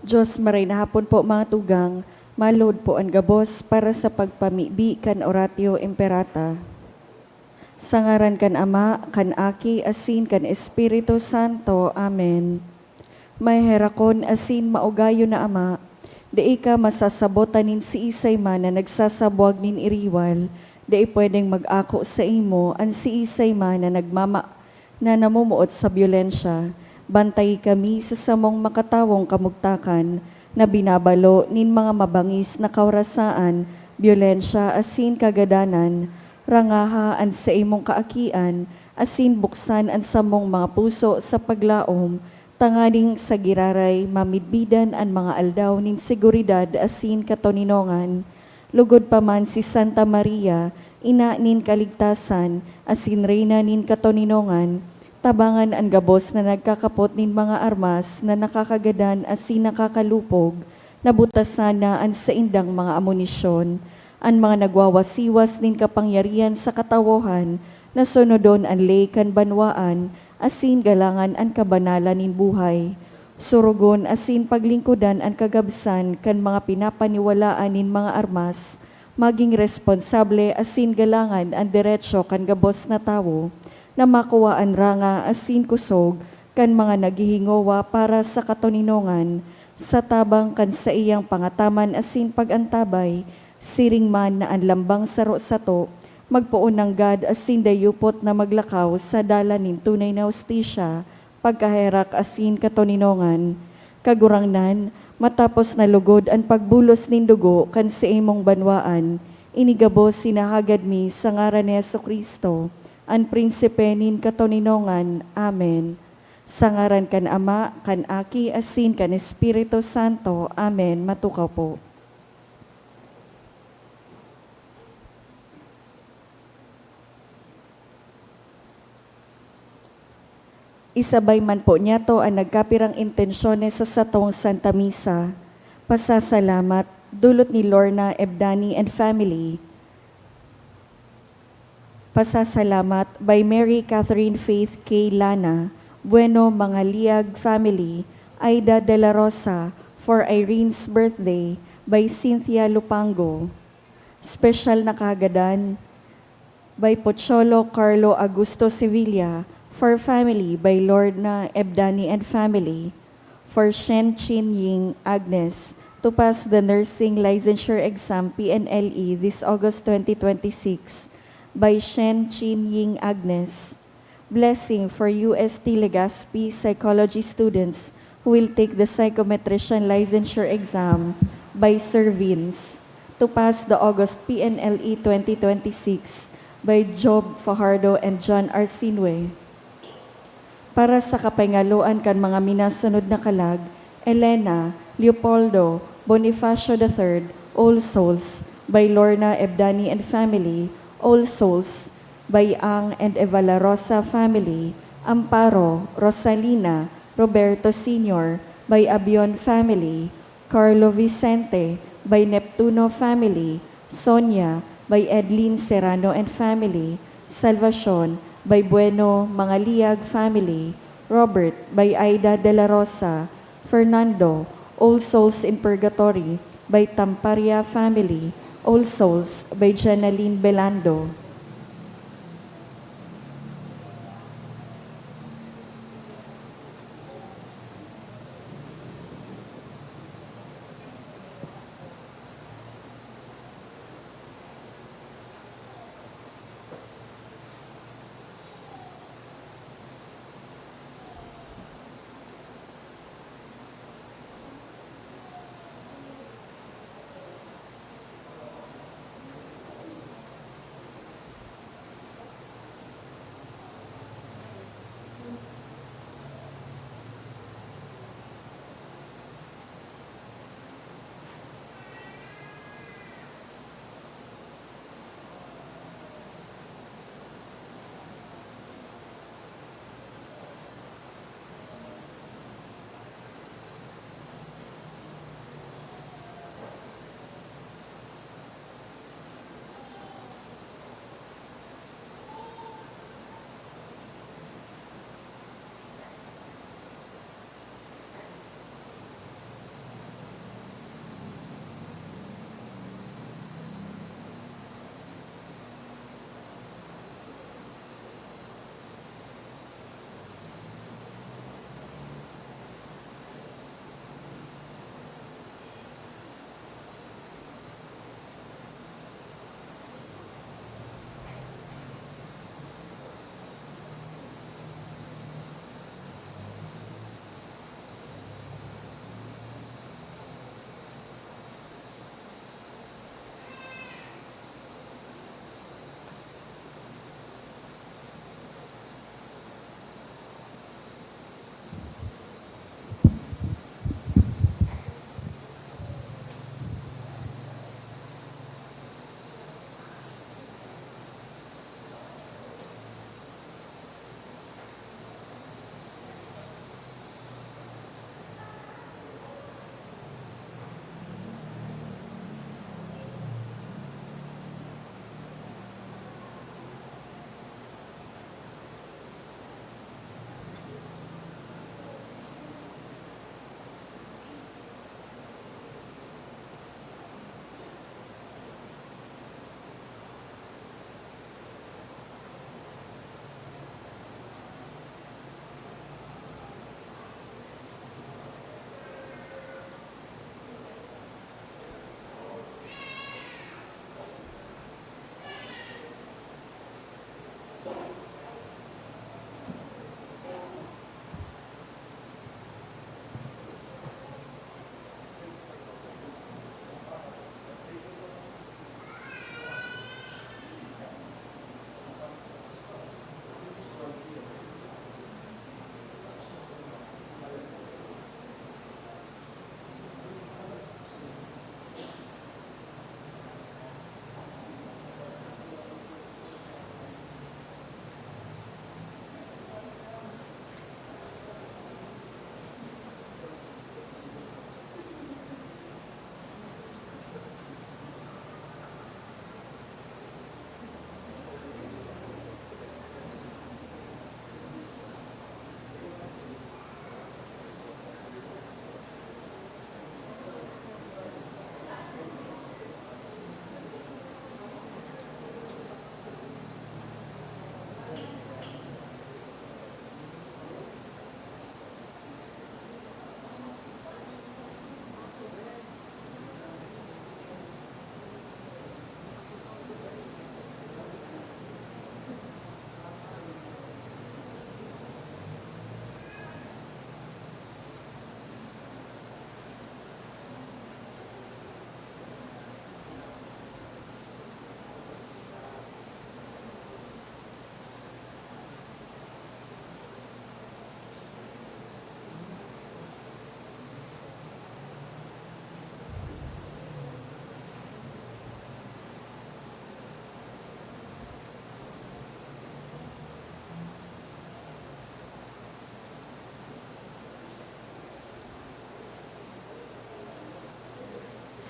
Diyos maray na hapon po mga tugang, malod po ang gabos para sa pagpamibi kan oratio imperata. Sa ngaran kan Ama, kan Aki, asin kan Espiritu Santo. Amen. May herakon asin maugayo na Ama, di ka masasabotanin si isay man na nagsasabwag nin iriwal, di pwedeng mag-ako sa imo ang si isay man na namumuot sa byolensya. Bantay kami sa samong makatawong kamugtakan na binabalo nin mga mabangis na kaurasaan, byolensya asin kagadanan, rangaha an sa imong kaakian, asin buksan an samong mga puso sa paglaom, tanganing sa giraray mamidbidan an mga aldaw nin seguridad asin katoninongan. Lugod pa man si Santa Maria, ina nin kaligtasan, asin reyna nin katoninongan, tabangan ang gabos na nagkakapot nin mga armas na nakakagadan asin nakakalupog, nabutasan na an sa indang mga amunisyon, ang mga nagwawasiwas nin kapangyarihan sa katawohan, na sunodon ang lay kan banwaan, asin galangan ang kabanalan nin buhay. Surugon asin paglingkudan ang kagabsan kan mga pinapaniwalaan nin mga armas, maging responsable asin galangan ang diretsyo kan gabos na tawo, na makuwaan ranga asin kusog kan mga naghihingowa para sa katoninongan, sa tabang kan sa iyang pangataman asin pagantabay, siring man na ang lambang saro sato, magpuon ng God asin dayupot na maglakaw sa dala nin tunay na hustisya, pagkaherak asin katoninongan. Kagurangnan, matapos na lugod ang pagbulos nin dugo kan sa imong banwaan, inigabos sinahagad mi sa ngaran ni Jesucristo, ang prinsipe nin katoninongan. Amen. Sa ngaran kan Ama, kan Aki, asin kan Espiritu Santo. Amen. Matukaw po. Isabay man po niya to ang nagkapirang intensyones sa satong Santa Misa. Pasasalamat, dulot ni Lorna Ebdani and family. Pasasalamat by Mary Catherine Faith K. Lana, Bueno Mangaliag family, Aida de la Rosa, for Irene's birthday, by Cynthia Lupango. Special na kagadan by Pocholo Carlo Augusto Sevilla, for family by Lorna Ebdani and family, for Shen Chin Ying Agnes, to pass the nursing licensure exam PNLE this August 2026, by Shen Chin Ying Agnes. Blessing for UST Legazpi psychology students who will take the psychometrician licensure exam, by Sir Vince, to pass the August PNLE 2026, by Job Fajardo and John Arsinue. Para sa kapaingaluan kan mga minasunod na kalag, Elena, Leopoldo, Bonifacio III, All Souls, by Lorna Ebdani and family, All Souls, by Ang and Eva La Rosa family, Amparo, Rosalina, Roberto Sr., by Abion family, Carlo Vicente, by Neptuno family, Sonia, by Edlin Serrano and family, Salvacion, by Bueno Mangaliag family, Robert, by Aida de la Rosa, Fernando, All Souls in Purgatory, by Tamparia family, All Souls, by Jenaline Belando.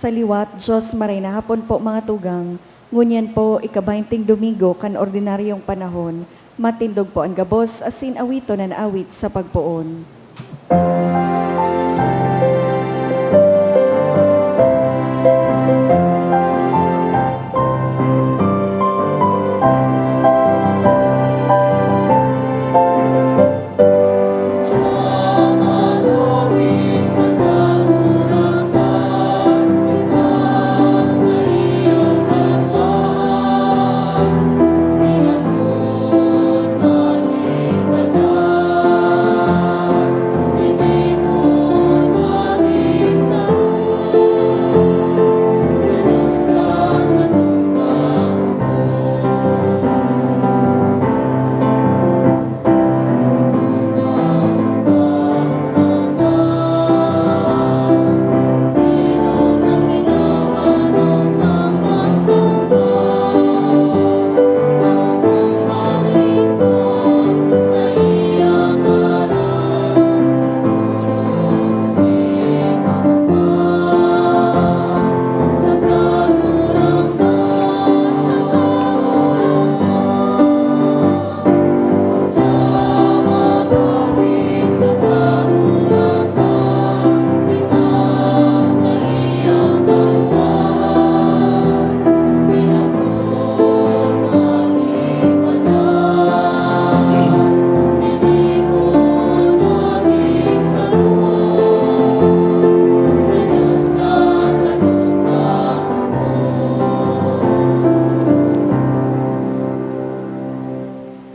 sa liwat, Diyos maray na hapon po mga tugang. Ngunyan po, ika-20 Domingo kan ordinaryong panahon. Matindog po ang gabos, asin awito na naawit sa pagpuon.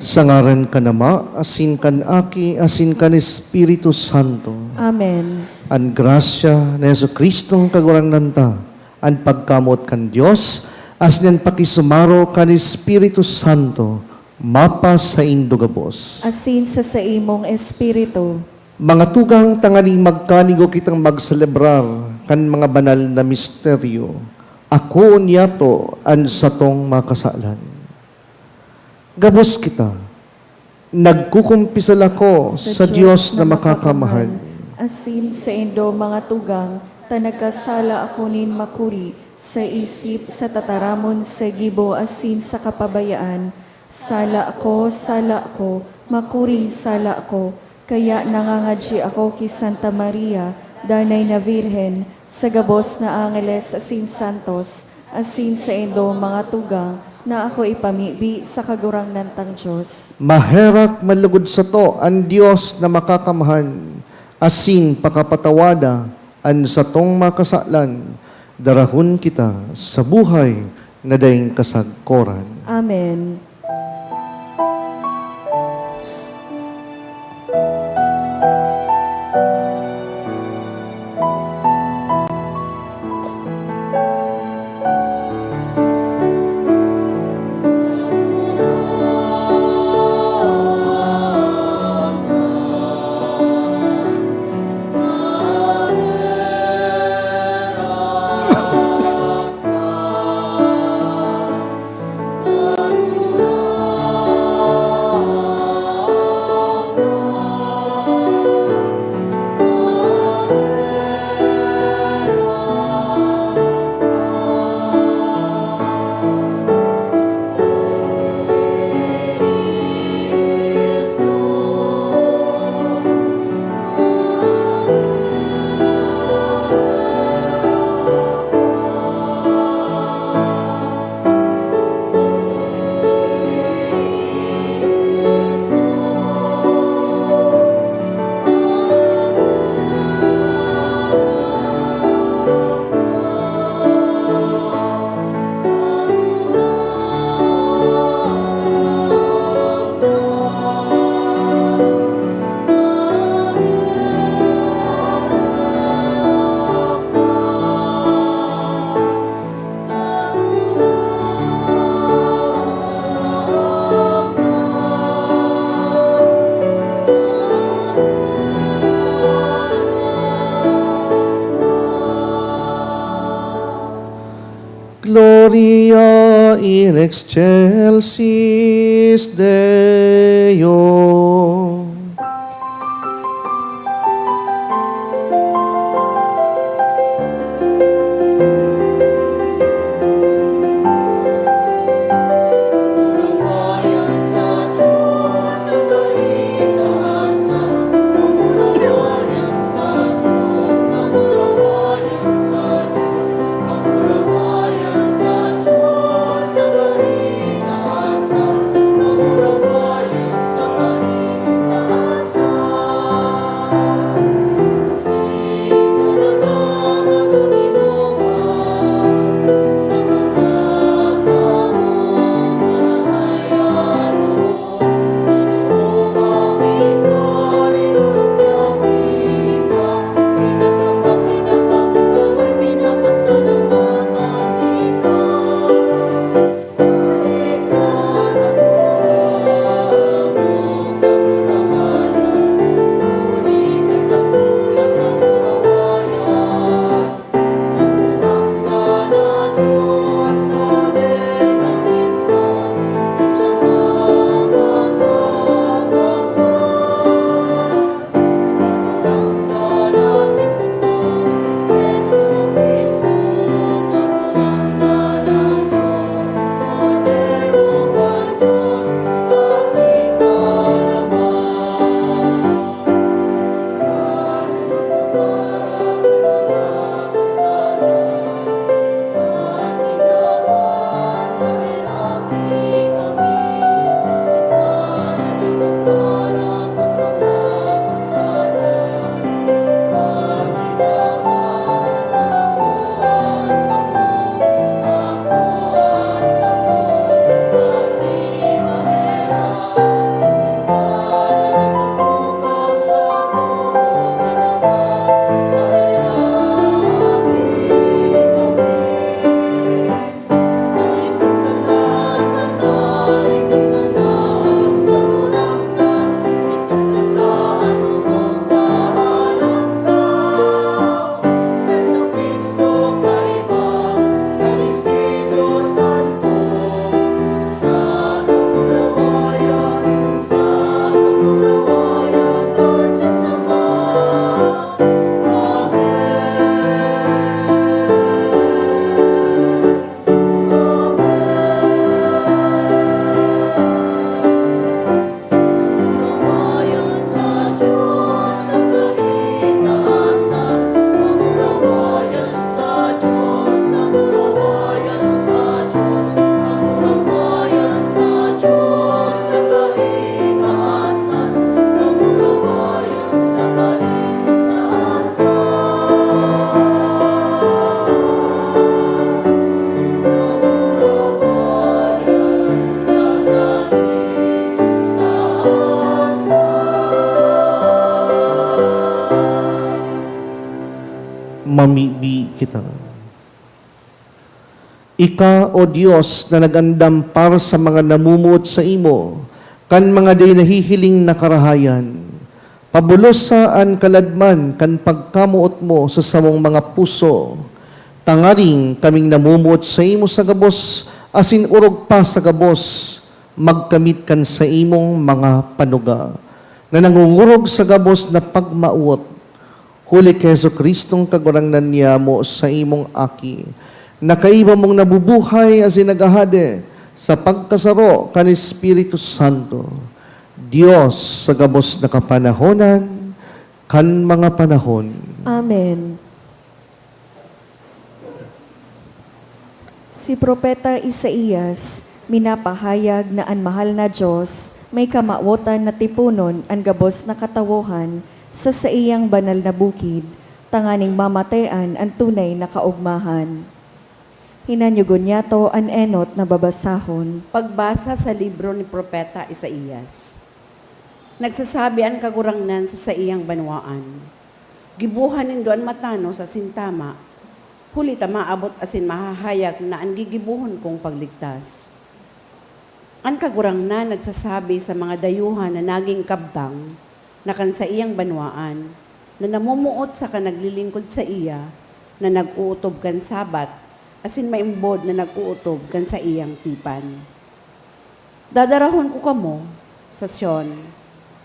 Sa ngaran ka nama, asin kan aki, asin kan Espiritu Santo. Amen. An grasya na Yesu Kristo kagurang nanta, an pagkamot kan Dios, asin pakisumaro kan Espiritu Santo, mapa sa indugabos. Asin sa imong espiritu. Mga tugang tanganing magkanigo kitang magselebrar kan mga banal na misteryo. Ako niyato an satong makasalan. Gabos kita. Nagkukumpisal ako sa Diyos na makakamahal. Asin sa indo mga tugang, tanagkasala ako nin makuri, sa isip, sa tataramon, sa gibo, asin sa kapabayaan. Sala ako, makuring sala ako, kaya nangangadji ako ki Santa Maria, danay na Virhen, sa gabos na angeles asin santos, asin sa indo mga tugang, na ako ipamibi sa kagurang nantang Diyos. Maherak malugod sa to ang Diyos na makakamahan, asin pakapatawada an satong makasalan, darahon kita sa buhay na daing kasagkoran. Amen. Gloria in excelsis Deo. pamibi kita. Ika, O Diyos, na nagandam para sa mga namumuot sa imo, kan mga day nahihiling na karahayan, pabulosaan kaladman kan pagkamuot mo sa samong mga puso, tangaring kaming namumuot sa imo sa gabos, asin urog pa sa gabos, magkamit kan sa imong mga panuga, na nangungurog sa gabos na pagmauot, huli kay Jesu Kristong kagurangnan niya mo sa imong aki, nakaiba mong nabubuhay as nagahade sa pagkasaro kan Espiritu Santo, Diyos sa gabos na kapanahonan, kan mga panahon. Amen. Si Propeta Isaías, minapahayag na ang mahal na Diyos, may kamawotan na tipunon ang gabos na katawohan sa iyang banal na bukid, tanganing mamatayan ang tunay na kaugmahan. Hinanyugon niya to an enot na babasahon. Pagbasa sa libro ni Propeta Isaías. Nagsasabi ang kagurangnan sa iyang banwaan. Gibuhan nindoan matano sa sintama, huli ta maabot asin mahahayag na ang gigibuhon kong pagligtas. Ang kagurangnan nagsasabi sa mga dayuhan na naging kabtang, na kan sa iyang banwaan, na namumuot sa kanaglilingkod sa iya, na nag-uutob kan sabat, asin maimbod na nag-uutob kan sa iyang tipan. Dadarahon ko kamo sa Sion,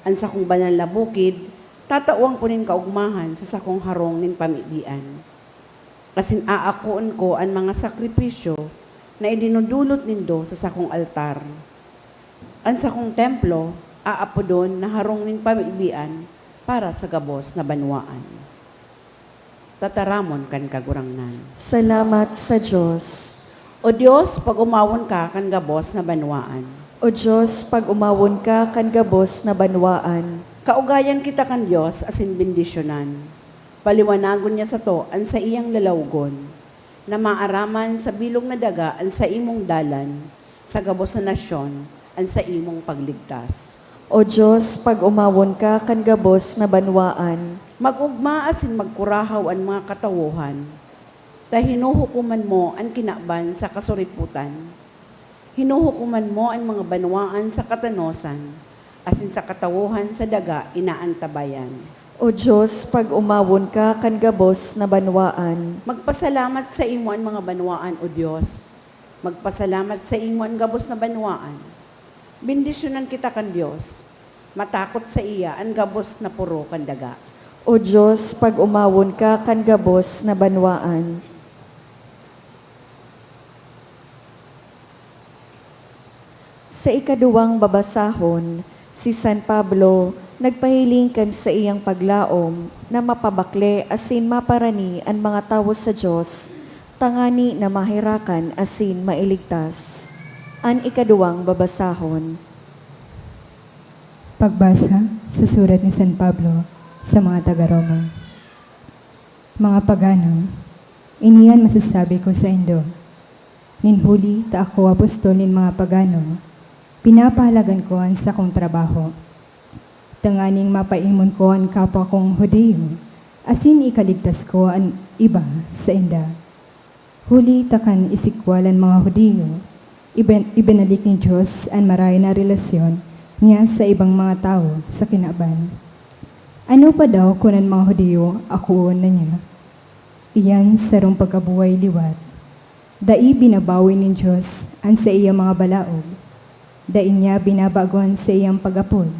ang sakong banal na bukid, tatauang ko nin kaugmahan sa sakong harong nin pamidian. Asin aakuon ko ang mga sakripisyo na idinudulot nindo sa sakong altar. Ang sakong templo, aapodon na harong nin pamidian para sa gabos na banwaan. Tataramon kan kagurangnan. Salamat sa Diyos. O Diyos, pag umawon ka kan gabos na banwaan. O Diyos, pag umawon ka kan gabos na banwaan, Kaugayan kita kan Diyos asin bendisyonan. Paliwanagon niya sa to ang sa iyang lalawgon, na maaraman sa bilog na daga ang sa imong dalan, sa gabos na nasyon ang sa imong pagligtas. O Diyos, pag umawon ka kan gabos na banwaan, Magugma asin magkurahaw ang mga katawuhan, ta hinuhukuman mo ang kinaban sa kasuriputan. Hinuhukuman mo ang mga banwaan sa katanosan, asin sa katawuhan sa daga inaantabayan. O Diyos, pag umawon ka kan gabos na banwaan, Magpasalamat sa imo ang mga banwaan, O Diyos. Magpasalamat sa imo ang gabos na banwaan. Bendisyonan kita kan Diyos. Matakot sa iya ang gabos na puro kan daga. O Diyos, pag umawon ka kan gabos na banwaan, sa ikaduwang babasahon, si San Pablo nagpahiling kan sa iyang paglaom na mapabakle asin maparani ang mga tao sa Diyos, tangani na mahirakan asin mailigtas. An ikaduwang babasahon. Pagbasa sa surat ni San Pablo sa mga taga-Roma. Mga pagano, iniyan masasabi ko sa indo. Ninhuli ta ako apostol nin mga pagano, pinapahalagan ko ang sakong trabaho. Tanganing mapaimon ko ang kapwa kong Hudiyo, asin ikaligtas ko ang iba sa inda. Huli takan isikwalan mga Hudiyo, ibinalik ni Diyos ang maray na relasyon niya sa ibang mga tao sa kinaban. Ano pa daw kunan mga Hudiyo akuon na niya? Iyan sarong pagkabuhay liwat. Dai binabawi ni Diyos ang sa iyang mga balaog. Dai niya binabagon sa iyang pag-apod.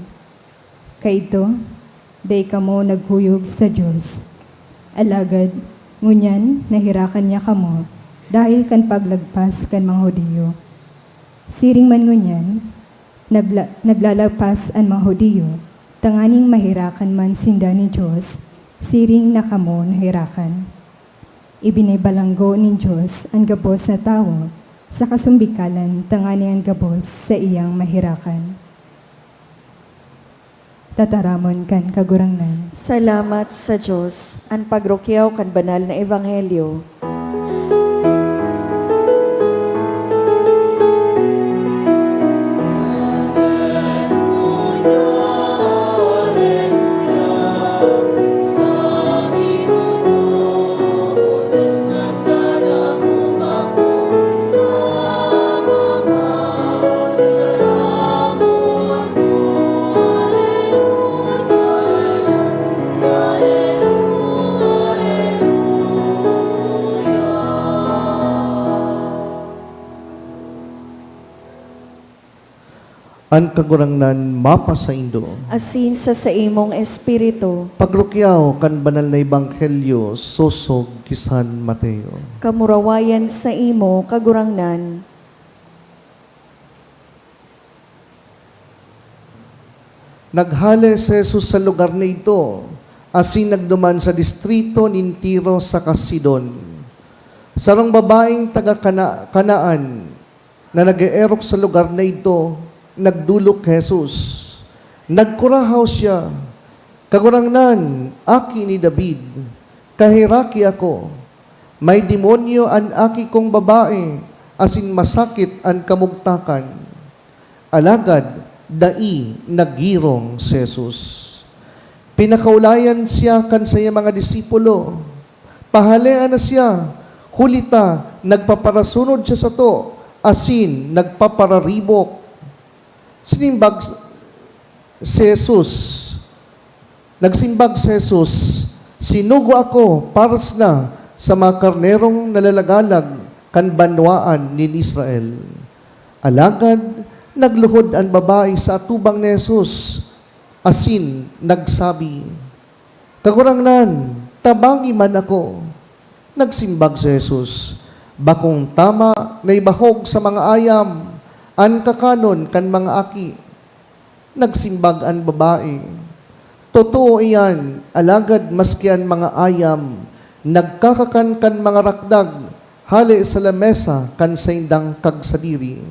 Kaito, dai kamo naghuyog sa Diyos. Alagad, ngunyan nahirakan niya kamo dahil kan paglagpas kan mga Hudiyo. Siring man ngunyan, naglalagpas ang mga Hudiyo, tanganing mahirakan man sinda ni Diyos, siring na kamo nahirakan. Ibinibalanggo ni Diyos ang gabos na tao sa kasumbikalan tanganing ang gabos sa iyang mahirakan. Tataramon kan kagurangnan. Salamat sa Diyos, ang pagrokyaw kan banal na ebanghelyo. an kagurangnan mapa sa Indo. asin sa imong espiritu, Pagrukyaw kan banal na ebanghelyo sosog kisan Mateo. kamurawayan sa imo kagurangnan. Naghale si Jesus sa lugar na ito, asin nagduman sa distrito nin Tiro sa Sidon. Sarang babaeng taga-Kanaan na nag-eerok sa lugar na ito, nagdulok Jesus. Nagkurahaw siya, kagurangnan, aki ni David, kahiraki ako. May demonyo an aki kong babae, asin masakit an kamugtakan. Alagad, dai nagirong si Jesus. Pinakaulayan siya kan sa mga disipulo. Pahalean na siya, hulita, nagpaparasunod siya sa to, asin, nagpapararibok. Sinimbag si Jesus, nagsimbag si Jesus, sinugo ako paras na sa mga karnerong nalalagalag kan banwaan ni Israel. Alagad, nagluhod ang babae sa atubang ni Jesus, asin, nagsabi, kagurangnan, tabangi man ako. Nagsimbag si Jesus, bakong tama na ibahog sa mga ayam, an kakanon kan mga aki. Nagsimbag ang babae, totoo iyan, alagad maski ang mga ayam, nagkakakan kan mga rakdag, hali sa lamesa kan sa indang kagsadiri.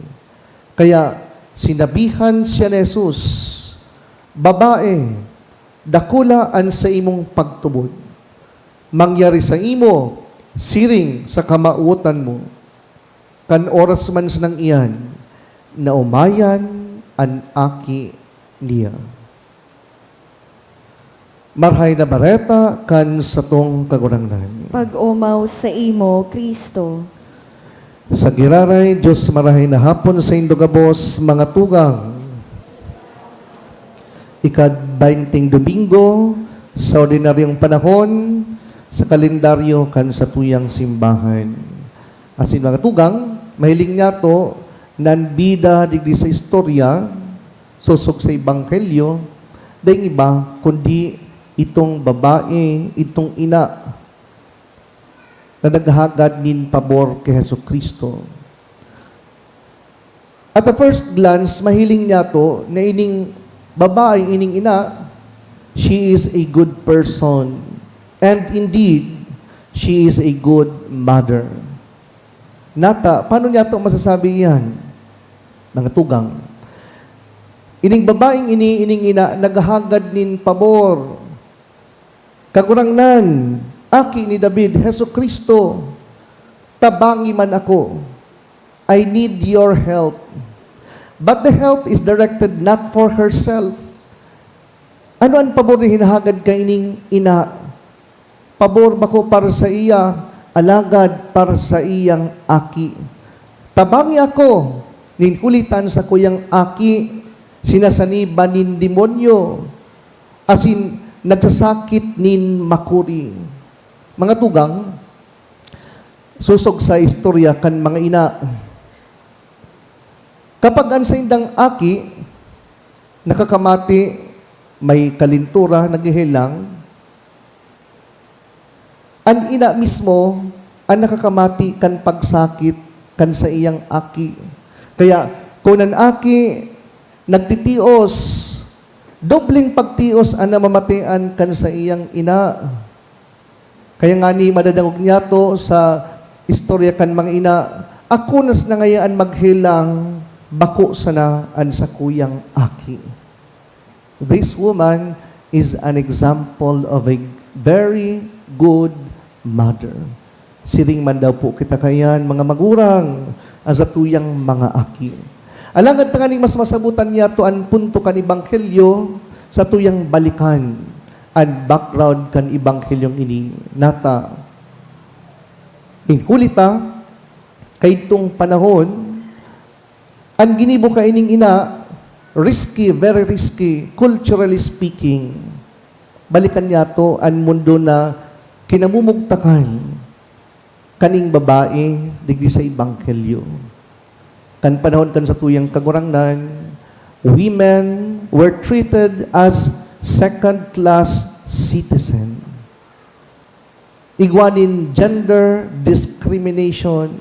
Kaya sinabihan siya ni Jesus, babae, dakula an sa imong pagtubod. Mangyari sa imo, siring sa kamautan mo. Kan oras man sa nang iyan, na umayan an aki niya. Marhay na bareta kan sa tong kagurangnan. Pag-umaw sa imo, Kristo. Sa giraray, Diyos marahay na hapon sa Indogabos, mga tugang. Ikad-20 Domingo, sa ordinaryong panahon, sa kalendaryo kan sa tuyang simbahan. Asin mga tugang, mahiling niya to, nanbida digdi sa istorya, susok sa ebanghelyo, dahil iba, kundi itong babae, itong ina, na naghagad nin pabor kay Hesus Kristo. At the first glance, mahiling niya to, na ining babae, ining ina, she is a good person. And indeed, she is a good mother. Nata, paano niya ito masasabi yan? Mga tugang. Ining babaeng ining ina, naghagad nin pabor. Kagurangnan, aki ni David, Hesus Kristo, tabangi man ako. I need your help. But the help is directed not for herself. Ano ang pabor na hinahagad ka ining ina? Pabor ba ko para sa iya, alagad para sa iyang aki. Tabangi ako, ninkulitan sa kuyang aki, sinasaniba nin demonyo, asin nagsasakit nin makuri. Mga tugang, susog sa istorya kan mga ina. Kapag ang sa indang aki, nakakamati, may kalintura, naghihilang, ang ina mismo, ang nakakamati kan pagsakit kan sa iyang aki. Kaya, kung ang aki nagtitios, dobling pagtios ang namamatian kan sa iyang ina. Kaya nga ni madadangog niya to sa istorya kan mga ina, ako nas na ngayaan maghilang, bako sana an sa kuyang aki. This woman is an example of a very good mother. Siring man daw po kita kayan, mga magurang, as a tuyang mga aki. Alangad ta kaning mas masabutan niya to an punto kan ebanghelyo sa tuyang balikan an background kan ebanghelyong ini. Nata, inkulita, kay itong panahon, ang ginibo ka ining ina, risky, very risky, culturally speaking. Balikan niya to an mundo na kinamumugtakan kaning babae digdi sa ebanghelyo. Kan panahon kan sa tuyang kagurangnan, women were treated as second-class citizen. Igwanin gender discrimination.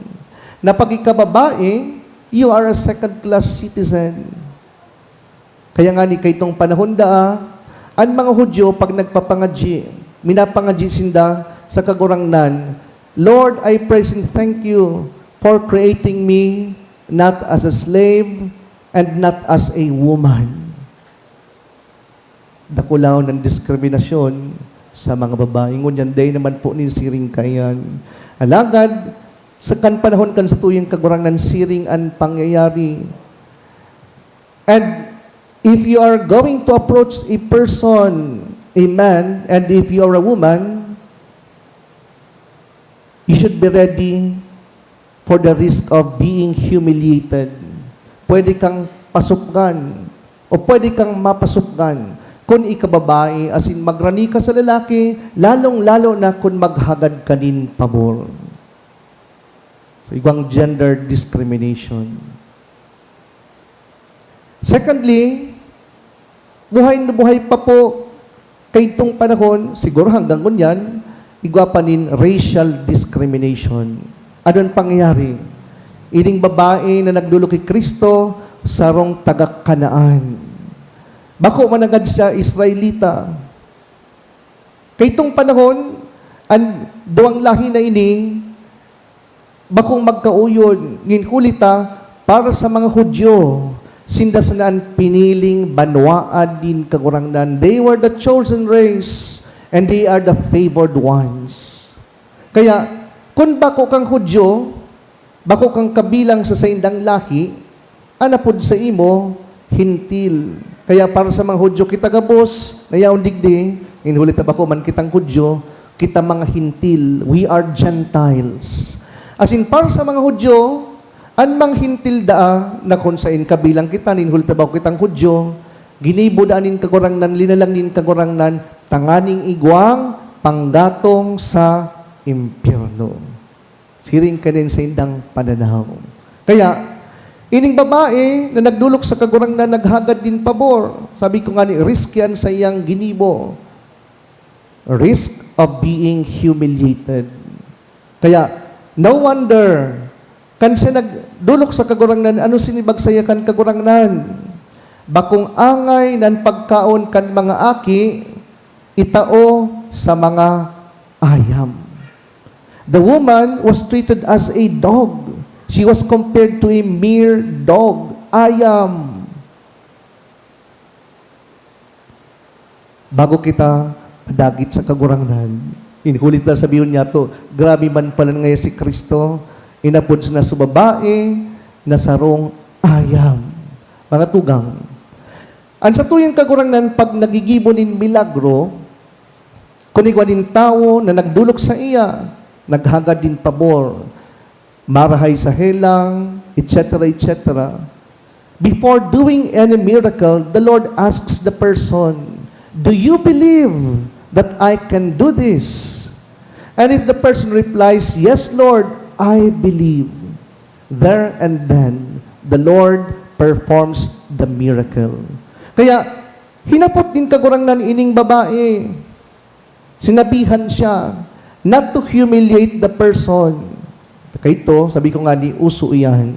Na pag ikababae, you are a second-class citizen. Kaya nga ni kaytong panahon ang mga Hudyo pag nagpapangadji, minapangadji sinda sa kagurangnan, Lord, I praise and thank you for creating me not as a slave and not as a woman. Dakulaw ng diskriminasyon sa mga babae. Ngunyan day naman po ni siring kayan. Alagad, sa kan panahon kan sa tuyong kagurangnan siring ang pangyayari. And if you are going to approach a person, a man, and if you are a woman, you should be ready for the risk of being humiliated. Pwede kang pasupkan o pwede kang mapasupkan kung ikababae, as in magrani ka sa lalaki, lalong-lalo na kung maghagad kanin pabor. So, ibang gender discrimination. Secondly, buhay na buhay pa po kay itong panahon, siguro hanggang kunyan, igwapanin racial discrimination. Anong pangyayari? Ining babae na nagdulo kay Kristo, sarong taga-Kanaan. Bako managad siya Israelita. Kay itong panahon, ang duwang lahi na ini, bakong magkauyon, nginkulita, para sa mga Hudyo, sindasanaan piniling banwaan din kagurangnan. They were the chosen race, and they are the favored ones. Kaya, kung bako kang Hudyo, bako kang kabilang sa saindang lahi, anapod sa imo, hintil. Kaya para sa mga Hudyo, kita gabos, nayaon digdi, inhulit na bako man kitang Hudyo, kita mga hintil. We are Gentiles. As in, para sa mga Hudyo, an mang hintil na kung sain kabilang kita, ninhulit na bako kitang Hudyo, ginibo daanin kagurangnan, linalangin kagurangnan, tanganing igwang, panggatong sa impyerno. Siring ka din sa indang pananaw. Kaya, ining babae na nagdulok sa kagurangnan, naghagad din pabor. Sabi ko nga ni, risk yan sa iyang ginibo. Risk of being humiliated. Kaya, no wonder, kan siya nagdulok sa kagurangnan, ano sinibag saya kan kagurangnan? Bakong angay nan pagkaon kan mga aki, itao sa mga ayam. The woman was treated as a dog. She was compared to a mere dog, ayam. Bago kita padagit sa kagurangnan, inhulit na sabihin niya to, grabe man pala ngayon si Kristo, inapod na sa babae, na sarong ayam. Mga tugang. Ang sa tuyong kagurangnan, pag nagigibonin milagro, kunigwanin tao na nagdulok sa iya, naghagad din pabor, marahay sa helang, etc., etc. Before doing any miracle, the Lord asks the person, do you believe that I can do this? And if the person replies, yes, Lord, I believe, there and then, the Lord performs the miracle. Kaya, hinapot din kagurangnan ining babae. Sinabihan siya, not to humiliate the person. Kaya ito, sabi ko nga ni, uso iyan.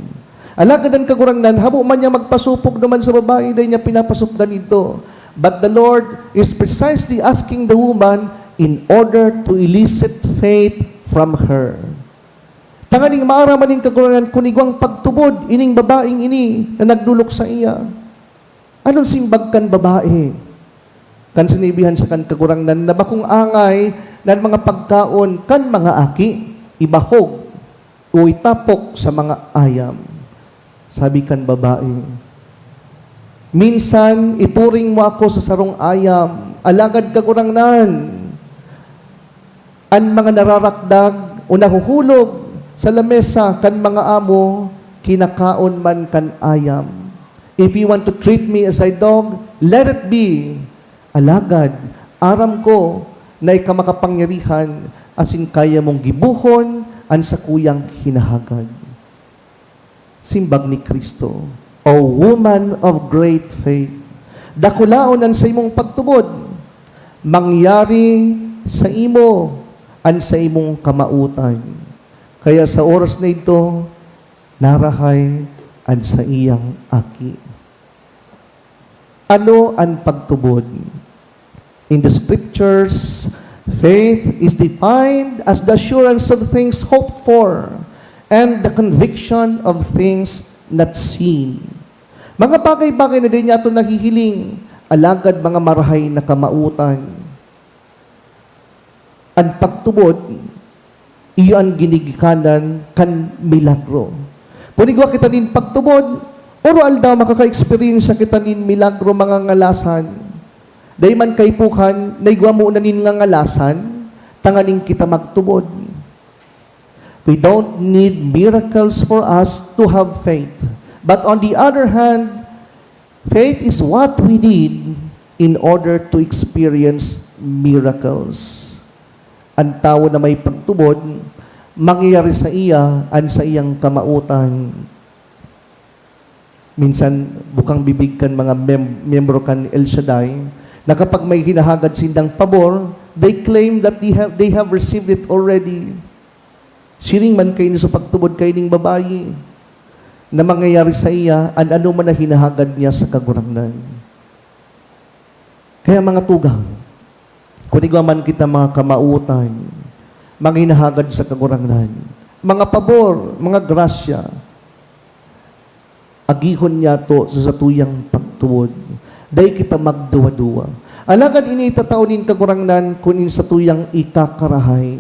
Alagadan kagurangnan, habo man niya magpasupog naman sa babae, dahil niya pinapasupgan ito. But the Lord is precisely asking the woman in order to elicit faith from her. Tanganing maaraman ng kagurangnan, kunigwang pagtubod, ining babaeng ini, na nagdulok sa iya. Anong simbag kan babae? Kan sinibihan sa kan kagurangnan, na bakong angay, na mga pagkaon, kan mga aki, ibahog, o itapok sa mga ayam. Sabi kan babae, minsan, ipuring mo ako sa sarong ayam, alagad kagurangnan, ang mga nararakdag, o nahuhulog sa lamesa, kan mga amo, kinakaon man kan ayam. If you want to treat me as a dog, let it be. Alagad, aram ko, na ikamakapangyarihan, asin kaya mong gibuhon, ang sa kuyang hinahagad. Simbag ni Kristo. O woman of great faith, dakulaonan sa imong pagtubod, mangyari sa imo an sa imong kamautan. Kaya sa oras na ito, narahay an sa iyang aki. Ano ang pagtubod? In the scriptures, faith is defined as the assurance of things hoped for and the conviction of things not seen. Mga bagay-bagay na din yato nahihiling, alagad mga marahay na kamautan. Ang pagtubod, iyo ang ginigikanan kan milagro. Punigwa kita din pagtubod, oro aldaw makaka-experience kita din milagro mga ngalasan. Day man kay pukan, naigwa mo na nin nga ngalasan, tanganing kita magtubod. We don't need miracles for us to have faith. But on the other hand, faith is what we need in order to experience miracles. Ang tao na may pagtubod, mangyayari sa iya, an sa iyang kamautan. Minsan, bukang bibig kan mga membro kan El Shaddai, na kapag may hinahagad sindang pabor, they claim that they have received it already. Siring man kayo sa pagtubod kayo ng babayi, na mangyayari sa iya, ano man na hinahagad niya sa kagurangnan. Kaya mga tugang, kung man kita mga kamautan, mga hinahagad sa kagurangnan, mga pabor, mga grasya, agihon niya to sa satuyang pagtuod. Dahil kita magduwa-duwa. Alagad ini tataunin kagurangnan kunin sa tuyang ikakarahay.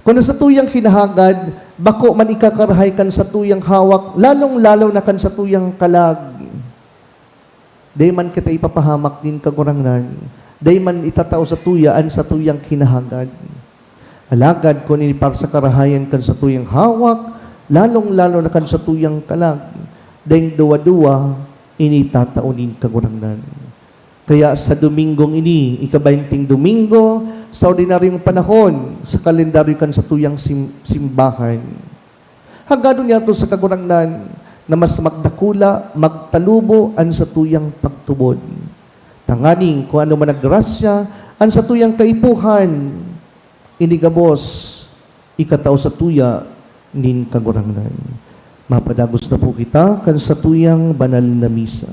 Kung sa tuyang hinahagad, bako man ikakarahay kan sa tuyang hawak, lalong-lalo na kan sa tuyang kalag. Dahil man kita ipapahamak din kagurangnan, dahil man itatao sa tuyaan sa tuyang hinahagad. Alagad kung ini para sa karahayan kan sa tuyang hawak, lalong-lalo na kan sa tuyang kalag. Dahil duwa-duwa, ini tataunin kagurangnan. Kaya sa Domingong ini, ika-20 Domingo, sa ordinaryong panahon, sa kalendaryo kan sa tuyang simbahan. Hagado niya to sa kagurangnan na mas magdakula, magtalubo an sa tuyang pagtubod. Tanganing kung ano man naggrasya, an sa tuyang kaipuhan, inigabos, ikatao sa tuya, nin kagurangnan. Mapadagos na po kita kan sa tuyang banal na misa.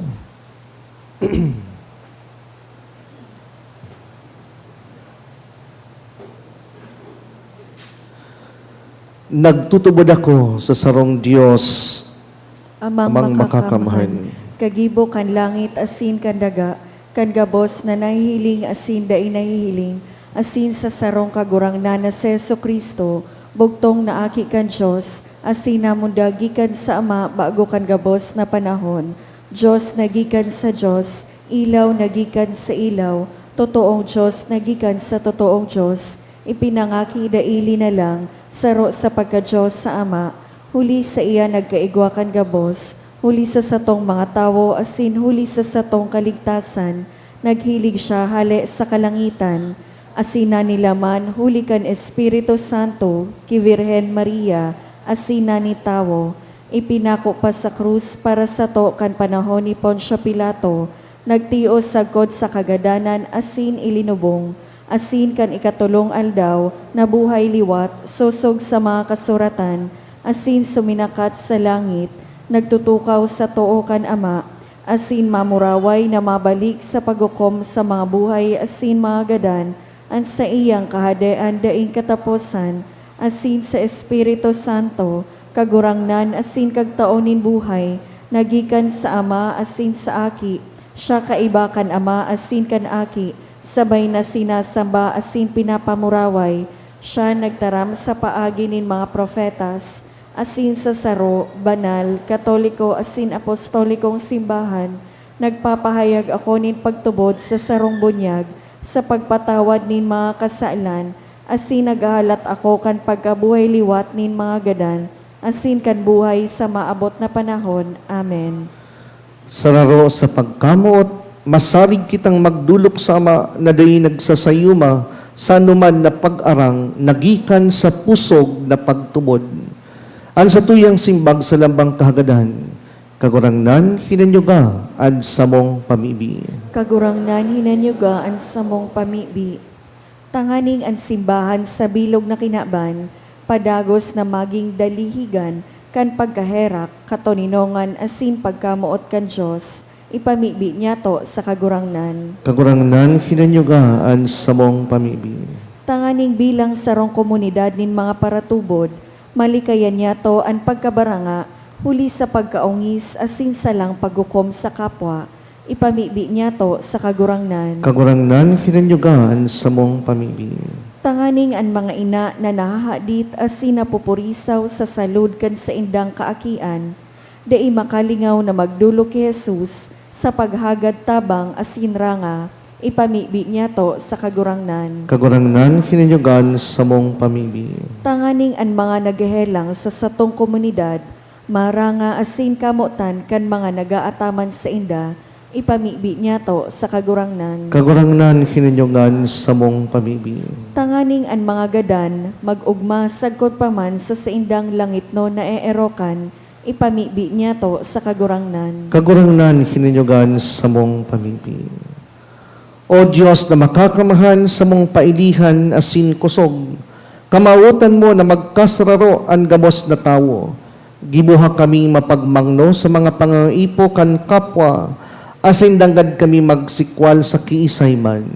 Nagtutubod ako sa sarong Diyos, amang makakamahan. Kagibo kan langit asin kan daga, kan gabos na nahihiling asin dai nahihiling, asin sa sarong kagurangnan na Seso Kristo, bugtong na aki kan Diyos, asin namundag gikan sa Ama bago kan gabos na panahon. Diyos nagikan sa Diyos, ilaw nagikan sa ilaw, totoong Diyos nagikan sa totoong Diyos, ipinangaki daili na lang, saro sa pagka-Diyos sa Ama, huli sa iya nagkaigwa kan gabos, huli sa satong mga tawo, asin huli sa satong kaligtasan, naghilig siya hali sa kalangitan, asina nilaman, huli kan Espiritu Santo, ki Virhen Maria, asina ni tawo, ipinako pa sa krus para sa to kan panahon ni Poncio Pilato, nagtios sagkod sa kagadanan, asin ilinubong, asin kan ikatulong aldaw, nabuhay liwat, susog sa mga kasuratan, asin suminakat sa langit, nagtutukaw sa too kan Ama, asin mamuraway na mabalik sa pagukom sa mga buhay, asin mga gadan, an sa iyang kahadean daing katapusan, asin sa Espiritu Santo, kagurangnan, asin kagtaonin buhay, nagikan sa Ama, asin sa Aki, siya kaiba kan Ama, asin kan Aki, sabay na sinasamba asin pinapamuraway, siya nagtaram sa paagi nin mga profetas, asin sa saro, banal, katoliko, asin apostolikong simbahan, nagpapahayag ako nin pagtubod sa sarong bunyag, sa pagpatawad nin mga kasailan, asin naghahalat ako kan pagkabuhay liwat nin mga gadan, asin kan buhay sa maabot na panahon. Amen. Sararo sa pagkamot, masarig kitang magdulok sa Ama na dahi nagsasayuma sa anuman na pag-arang nagikan sa pusog na pagtubod. Ang sa tuyang simbag sa lambang kahagadan, kagurangnan hinanyuga an samong pamibi. Kagurangnan hinanyuga ang samong pamibi. Tanganing ang simbahan sa bilog na kinaban, padagos na maging dalihigan, kan pagkaherak, katoninongan asin pagkamuot kan Diyos, ipamibi niya to sa kagurangnan. Kagurangnan hinanyuga an samong pamibi. Tanganing bilang sarong komunidad nin mga paratubod, malikayan niya to ang pagkabaranga, huli sa pagkaungis asin salang paggukom sa kapwa, ipamibi niya to sa kagurangnan. Kagurangnan hinanyuga an samong pamibi. Tanganing ang mga ina na nahahadit asin napupurisaw sa salud kan sa indang kaakian, dai makalingaw na magdulo kay Jesus sa paghagad tabang asin ranga, ipamibi niya to sa kagurangnan. Kagurangnan hinanyugan samong pamibi. Tanganing ang mga nagahelang sa satong komunidad, maranga asin kamutan kan mga nagaataman sa inda, ipamibi niya to sa kagurangnan. Kagurangnan hinanyugan samong pamibi. Tanganing ang mga gadan, mag-ugma sagkot pa man sa saindang langit no na eerokan, ipamibi niya to sa kagurangnan. Kagurangnan hinanyugan samong pamibi. O Diyos na makakamahan sa mong pailihan asin kusog, kamautan mo na magkasraro ang gamos na tawo. Gibuha kami mapagmangno sa mga pangaipo kan kapwa, asin danggad kami magsikwal sa kiisay man.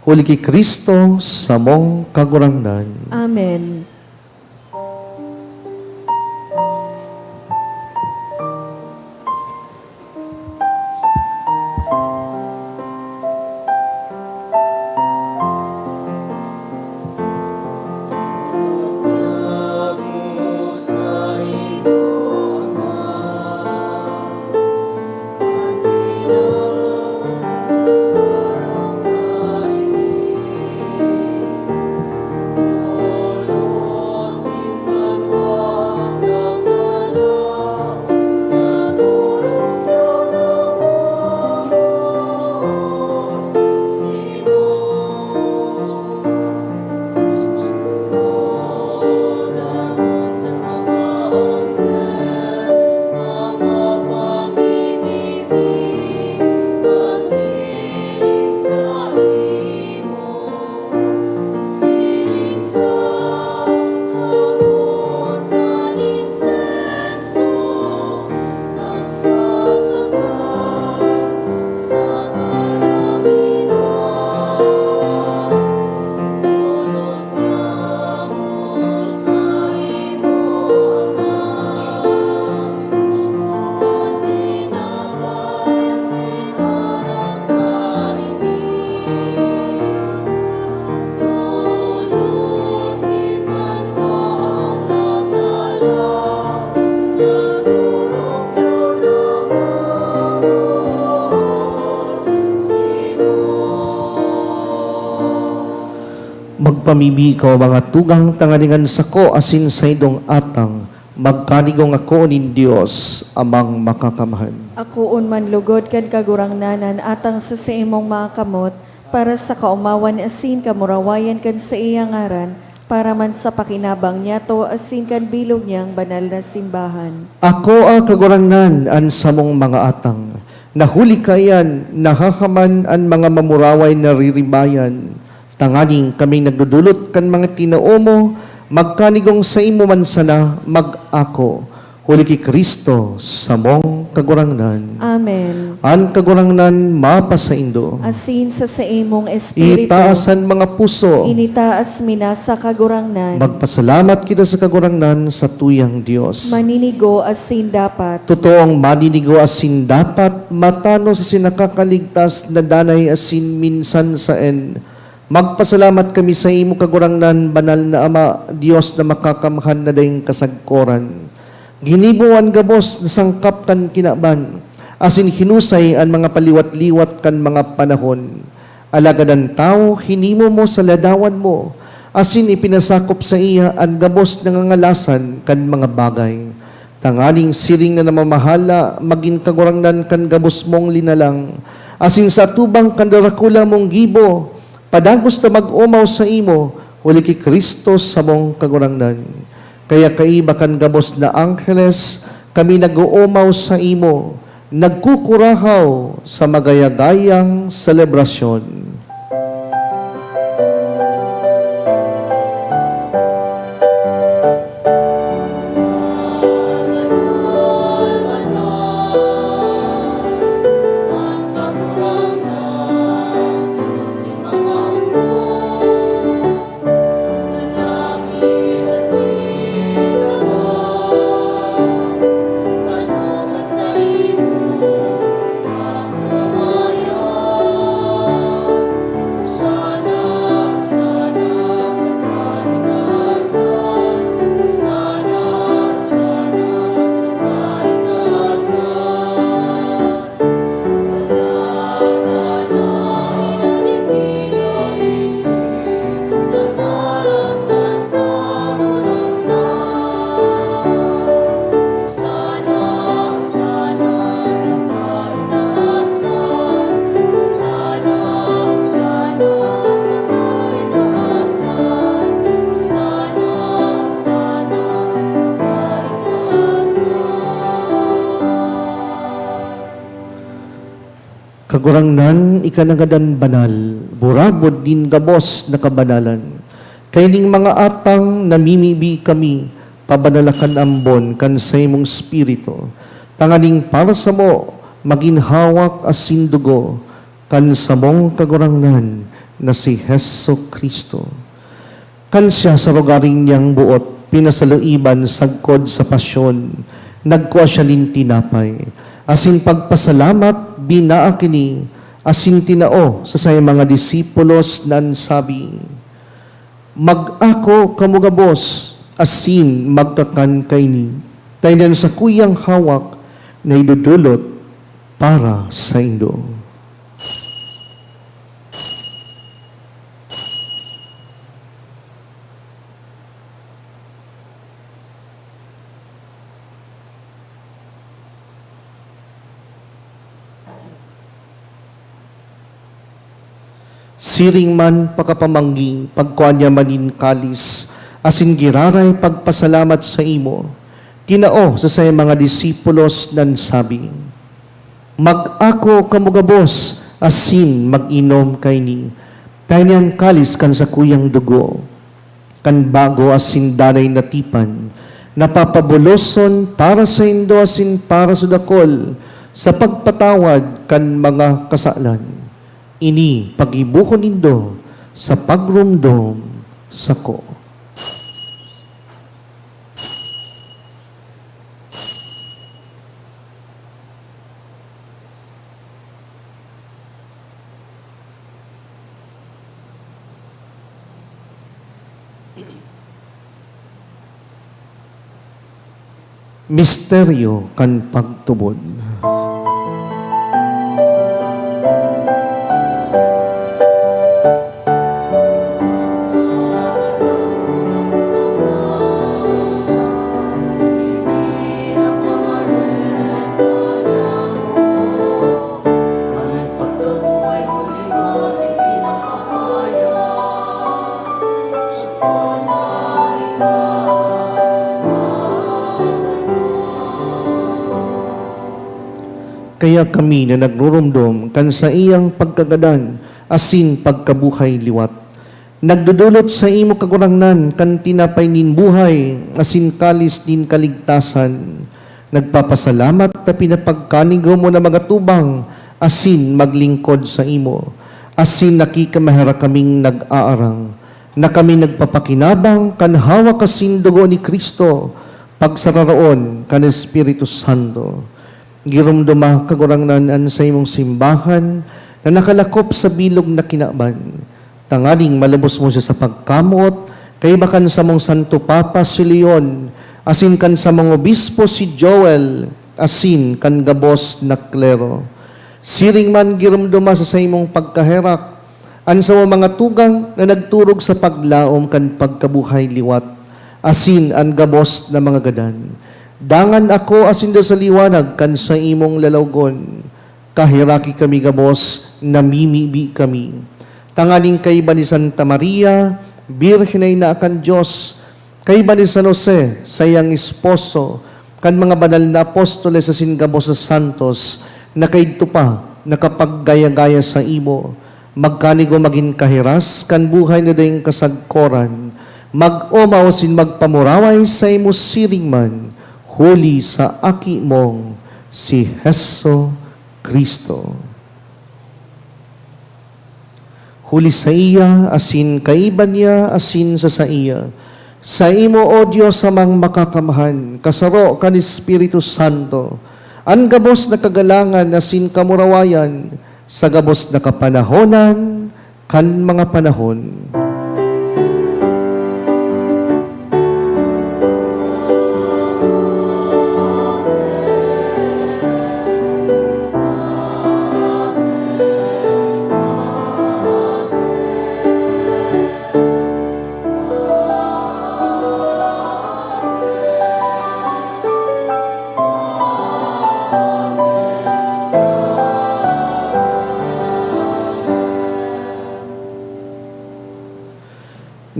Huli kay Kristo sa mong kagurangnan. Amen. Magpamibi ko mga tugang tanganingan sako asin sa idong atang, magkanigong ako nin Diyos amang makakamahan. Ako man lugod kan kagurangnanan atang sa imong mga kamot, para sa kaumawan asin kamurawayan kan sa iyang ngaran, para man sa pakinabang niya to asin kan bilog niyang banal na simbahan. Ako ang kagurangnan an samong mga atang, nahuli kayan, nakakaman an mga mamuraway na riribayan, tanganing kami nagdudulot kan mga tinao mo, magkanigong sa imo man sana mag-ako. Huli ki Kristo sa mong kagurangnan. Amen. An kagurangnan mapasaindo. Asin sa imong espiritu, Itaasan mga puso. initaas mina sa kagurangnan, Magpasalamat kita sa kagurangnan sa tuyang Diyos. maninigo asin dapat. Totoong maninigo asin dapat matano sa sinakakaligtas na danay asin minsan saen. Magpasalamat kami sa imo kagurangnan, banal na Ama, Diyos na makakamahan na dayong kasagkoran. Ginibuan gabos na sangkap kan kinaban, asin hinusay ang mga paliwat-liwat kan mga panahon. Alagadan tao, hinimo mo sa ladawan mo, asin ipinasakop sa iya ang gabos na ngangalasan kan mga bagay. Tanganing siring na namamahala, maging kagurangnan kan gabos mong linalang, asin sa tubang kandarakula mong gibo, padagos na mag-umaw sa imo, huli ki Kristo sa mong kagurangnan. Kaya kaiba kan gabos na angheles, kami nag-uumaw sa imo, nagkukurahaw sa magayagayang selebrasyon. Kagurangnan, ikanagadan banal, burabod din gabos na kabanalan. Kaining mga atang namimibi kami, pabanalakan ambon kan sa imong spirito. Tanganing para sa mo, maginhawak as sindugo, kan sa mong kagurangnan na si Heso Kristo. Kan siya sa rogaring niyang buot, pinasaluiban sagkod sa pasyon, nagkuha siya nin tinapay. Asin pagpasalamat, binaa kini, asin tinao sa say mga disipulos nan sabi, mag-ako kamugabos, asin magkakan kaini, taynan sa kuyang hawak na idudulot para sa indo. Siring man pagkapamangging, pagkuanya manin kalis, asin giraray pagpasalamat sa imo, tinao sa say mga disipulos nan sabi, mag-ako kamugabos, asin mag-inom kayni, tayo kalis kan sa kuyang dugo, kan bago asin danay natipan, napapabuloson para sa indo asin para sa dakol, sa pagpatawad kan mga kasalan. Ini pag-ibuhon nindo sa pagrumdom sa ko. Misteryo kan pagtubod. Kaya kami na nagrurumdom kan sa iyang pagkagadan, asin pagkabuhay liwat. Nagdudulot sa imo kagurangnan, kan tinapay nin buhay, asin kalis nin kaligtasan. Nagpapasalamat na pinapagkanigo mo na mga tubang, asin maglingkod sa imo. Asin nakikamahara kaming nag-aarang, na kami nagpapakinabang kan hawak asin dugo ni Kristo, pagsararoon kan Espiritu Santo. Girumduma kagurangnan an sa imong simbahan na nakalakop sa bilog na kinaban. Tangaling malabos mo siya sa pagkamot, kay bakan sa mong Santo Papa si Leon, asin kan sa mong obispo si Joel, asin kan gabos na klero. Siring man girumduma sa imong pagkaherak, an sa mga tugang na nagturog sa paglaom kan pagkabuhay liwat, asin an gabos na mga gadan. Dangan ako asin da sa liwanag kan sa imong lalawgon. Kahiraki kami gabos, namimibi kami. Tangaling kay ba ni Santa Maria, Birhen ay naakan Diyos, kay ba ni San Jose, sayang esposo, kan mga banal na apostoles sa singabos sa santos, na kaidto pa, nakapaggaya-gaya sa imo, magkanigo maging kahiras, kan buhay na dayong kasagkoran, mag-umaw sin magpamuraway sa imo siring man, huli sa aki mong si Heso Kristo. Huli sa iya, asin kaiban niya, asin sa iya. Sa imo, O Diyos, amang makakamahan, kasaro kan Espiritu Santo, ang gabos na kagalangan, asin kamurawayan, sa gabos na kapanahonan, kan mga panahon.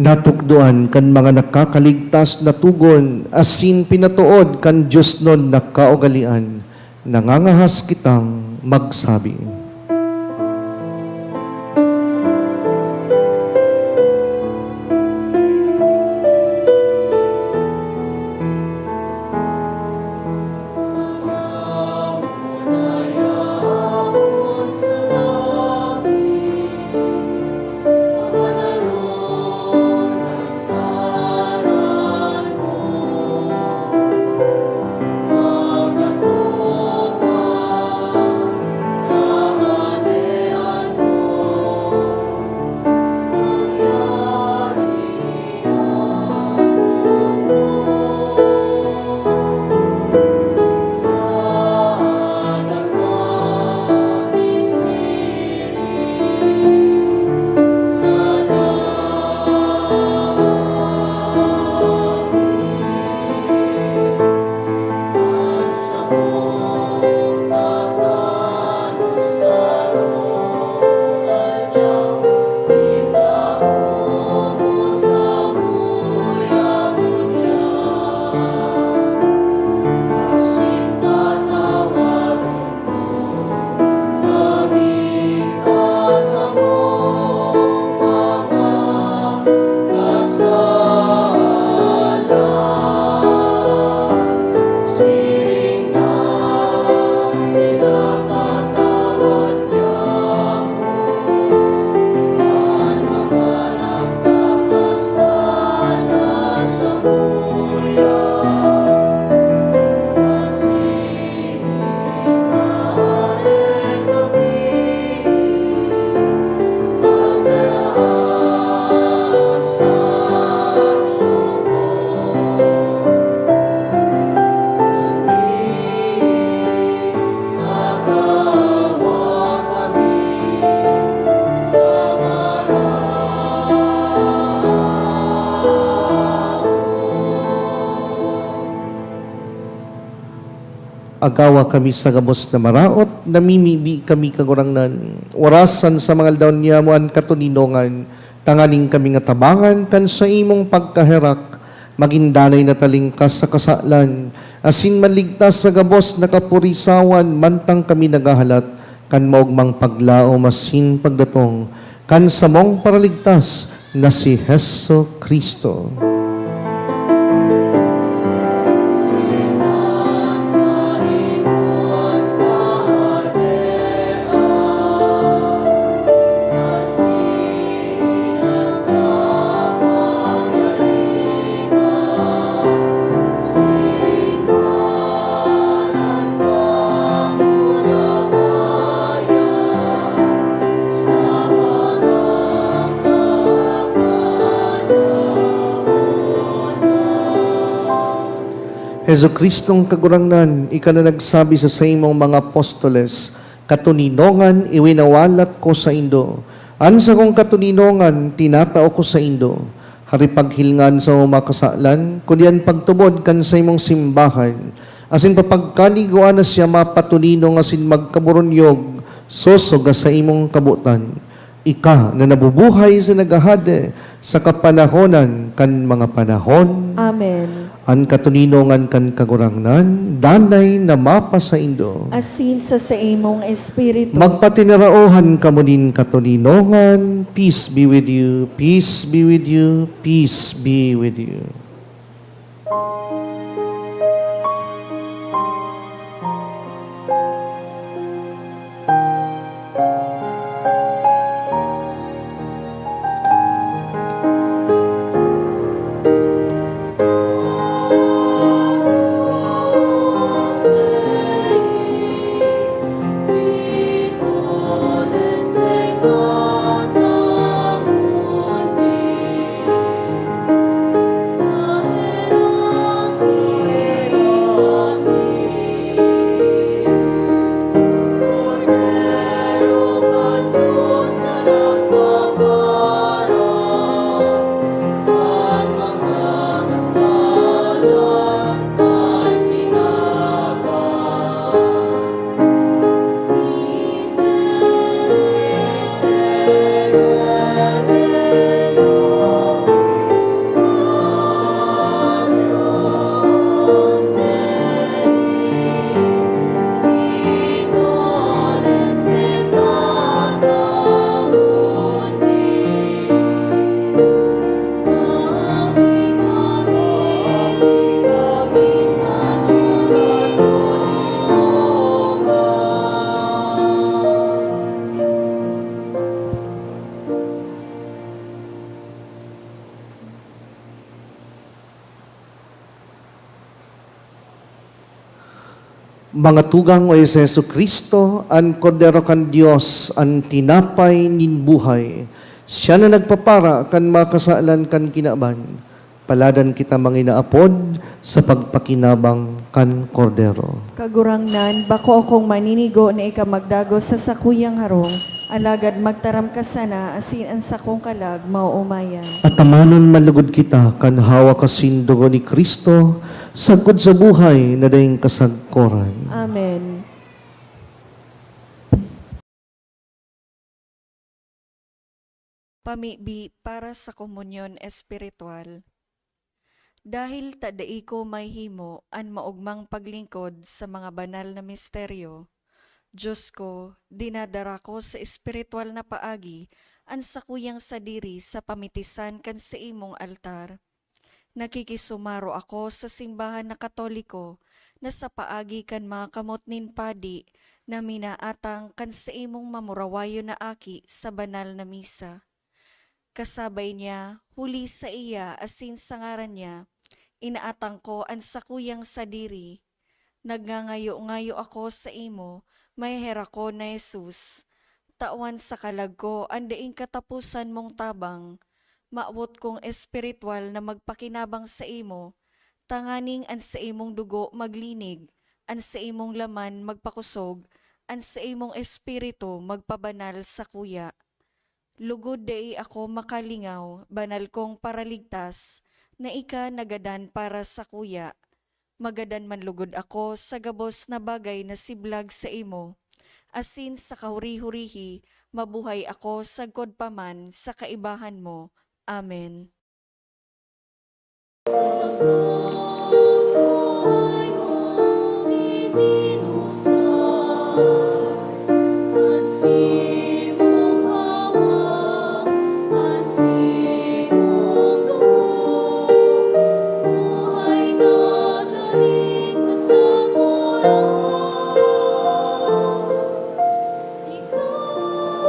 Natukdoan kan mga nakakaligtas na tugon, asin pinatuod kan Diyos nun na kaugalian, nangangahas kitang magsabi. Agawa kami sa gabos na maraot, namimibi kami kagurangnan. Warasan sa mga aldaw niya mo ang katuninongan, tanganing kami nga tabangan, kan sa imong pagkaherak, magindanay na talingkas sa kasalan, asin maligtas sa gabos na kapurisawan, mantang kami nagahalat, kan maugmang paglao, masin pagdatong, kan sa mong paraligtas, na si Heso Kristo. Heso Kristong kagurangnan, ika na nagsabi sa imong mga apostoles, katuninongan iwinawalat ko sa indo. Ansa kong katuninongan, tinatao ko sa indo. Haripaghilngan sa umakasalan, kundian pagtubod kan sa imong simbahan. Asin papagkaniguan na siya mapatuninong asin magkaburunyog, sosoga sa imong kabutan. Ika na nabubuhay sa nagahade, sa kapanahonan kan mga panahon. Amen. An katuninongan kan kagurangnan, danay na mapa sa Indo. Asin sa imong espiritu. Magpatinaraohan kamunin katuninongan, peace be with you, peace be with you, peace be with you. Mga tugang o Yesu Kristo, an kordero kan Dios, an tinapay nin buhay. Siya na nagpapara kan makasalan kan kinaban. Paladan kita manginaapod sa pagpakinabang kan kordero. Kagurangnan, bako akong maninigo na ikamagdago sa sakuyang harong, alagad magtaram ka sana, asin ang sakong kalag, mauumayan. At tamanon malugod kita kan hawa kasindugo ni Kristo, sagod sa buhay na dayang kasagkoran. Amen. Pamibi para sa komunyon espiritual. Dahil tadai ko may himo an maugmang paglingkod sa mga banal na misteryo, Diyos ko, dinadara ko sa espiritual na paagi ang sakuyang sadiri sa pamitisan kan sa imong altar. Nakikisumaro ako sa simbahan na Katoliko na sa paagi kan mga kamot nin padi na minaatang kan sa imong mamurawayo na aki sa banal na misa. Kasabay niya, huli sa iya asin sa ngaran niya, inaatang ko ang sakuyang sadiri. Nagngangayo-ngayo ako sa imo, may hera ko na Jesus. Tawan sa kalag ko, andaing katapusan mong tabang. Maawot kong espiritual na magpakinabang sa imo, tanganing an sa imong dugo maglinig, an sa imong laman magpakusog, an sa imong espiritu magpabanal sa kuya. Lugod dai ako makalingaw, banal kong paraligtas, na ika nagadan para sa kuya. Magadan man lugod ako sa gabos na bagay na siblag sa imo. Asin sa kahuri-hurihi, mabuhay ako sagkod paman sa kaibahan mo. Amen. Sa krus mo'y mong itinusay, at simong hawak, at simong dugo, buhay na daling kasaguran. Ikaw sa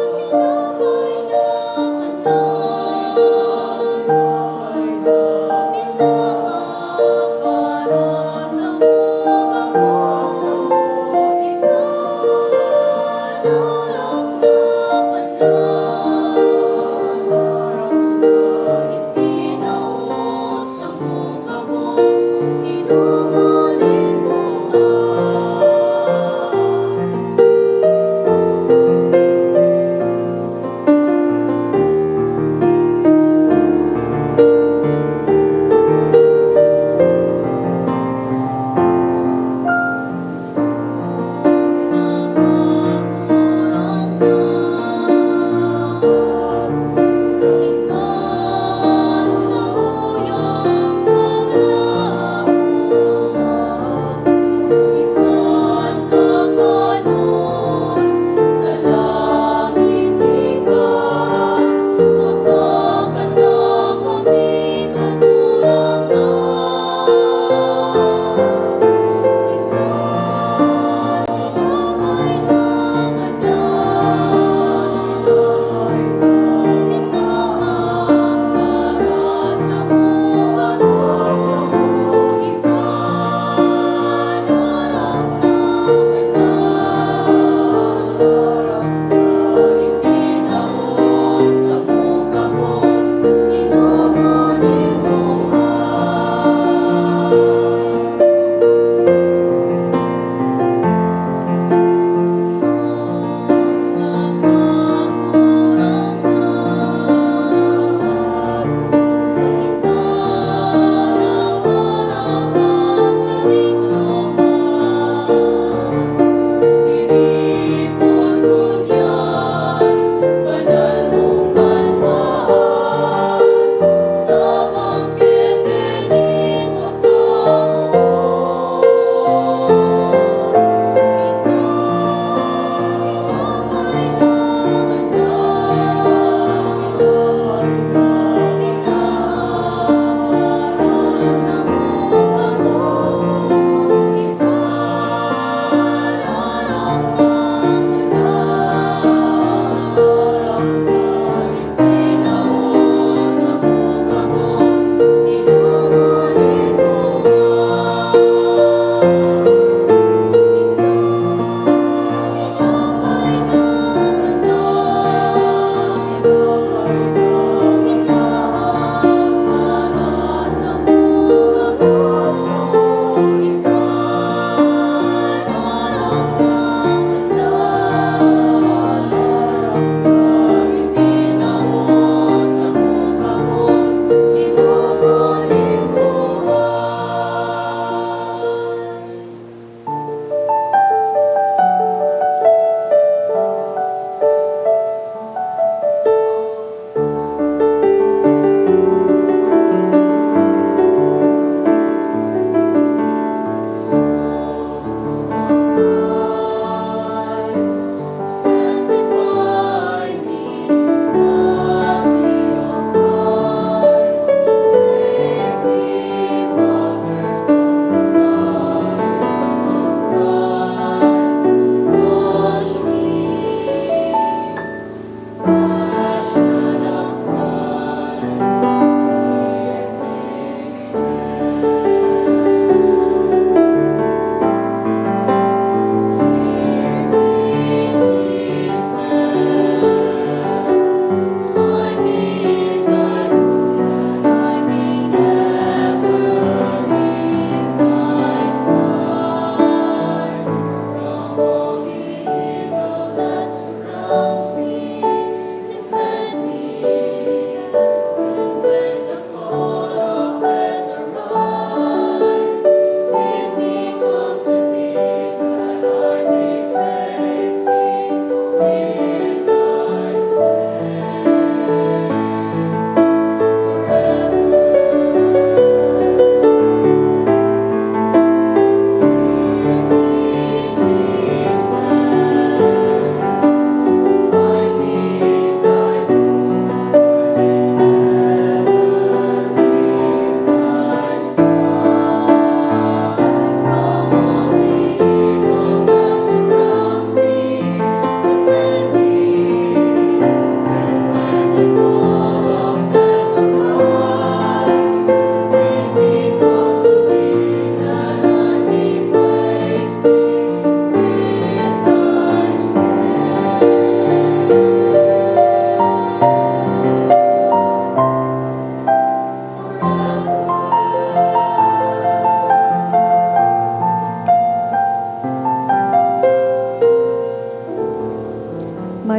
uyang paglalang